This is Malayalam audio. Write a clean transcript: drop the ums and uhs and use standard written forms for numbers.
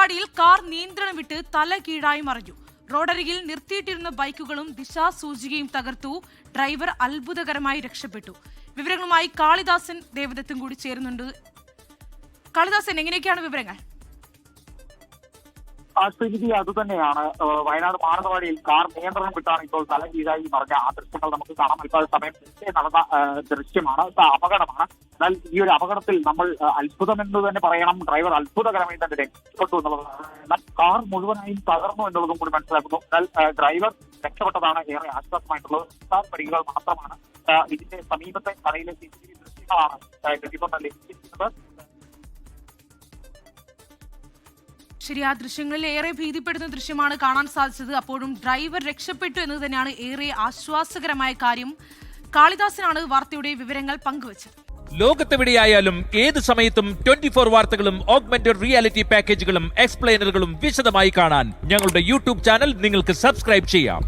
മാനന്തവാടിയിൽ കാർ നിയന്ത്രണം വിട്ട് തല കീഴായി മറിഞ്ഞു. റോഡരികിൽ നിർത്തിയിട്ടിരുന്ന ബൈക്കുകളും ദിശാസൂചികയും തകർത്തു. ഡ്രൈവർ അത്ഭുതകരമായി രക്ഷപ്പെട്ടു. വിവരങ്ങളുമായി കാളിദാസൻ ദേവദത്തും കൂടി ചേരുന്നുണ്ട്. കാളിദാസൻ, എങ്ങനെയൊക്കെയാണ് വിവരങ്ങൾ? സ്ഥിതി അതുതന്നെയാണ്. വയനാട് മാനന്തവാടിയിൽ കാർ നിയന്ത്രണം വിട്ടാണ് ഇപ്പോൾ തല കീഴായി മറിഞ്ഞ ആ ദൃശ്യങ്ങൾ നമുക്ക് കാണാം. ഇപ്പോൾ സമയം നടന്ന ദൃശ്യമാണ്, അപകടമാണ്. എന്നാൽ ഈ ഒരു അപകടത്തിൽ നമ്മൾ അത്ഭുതമെന്ന് തന്നെ പറയണം. ഡ്രൈവർ അത്ഭുതകരമായി തന്നെ രക്ഷപ്പെട്ടു എന്നുള്ളതാണ്. എന്നാൽ കാർ മുഴുവനായും തകർന്നു എന്നുള്ളതും കൂടി മനസ്സിലാക്കുന്നു. എന്നാൽ ഡ്രൈവർ രക്ഷപ്പെട്ടതാണ് ഏറെ ആശ്വാസമായിട്ടുള്ളത്. പരിക്കുകൾ മാത്രമാണ്. ഇതിന്റെ സമീപത്തെ കടയിലെ CCTV ദൃശ്യങ്ങളാണ് ഇപ്പോൾ ലഭിച്ചിരിക്കുന്നത്. ശരി, ആ ദൃശ്യങ്ങളിൽ ഏറെ ഭീതിപ്പെടുന്ന ദൃശ്യമാണ് കാണാൻ സാധിച്ചത്. അപ്പോഴും ഡ്രൈവർ രക്ഷപ്പെട്ടു എന്നത് തന്നെയാണ് ഏറെ ആശ്വാസകരമായ കാര്യം. കാളിദാസനാണ് വാർത്തയുടെ വിവരങ്ങൾ പങ്കുവച്ചത്. ലോകത്തെവിടെയായാലും ഏത് സമയത്തും 24 വാർത്തകളും ഓഗ്മെന്റഡ് റിയാലിറ്റി പാക്കേജുകളും എക്സ്പ്ലെയിനറുകളും വിശദമായി കാണാൻ ഞങ്ങളുടെ യൂട്യൂബ് ചാനൽ നിങ്ങൾക്ക് സബ്സ്ക്രൈബ് ചെയ്യാം.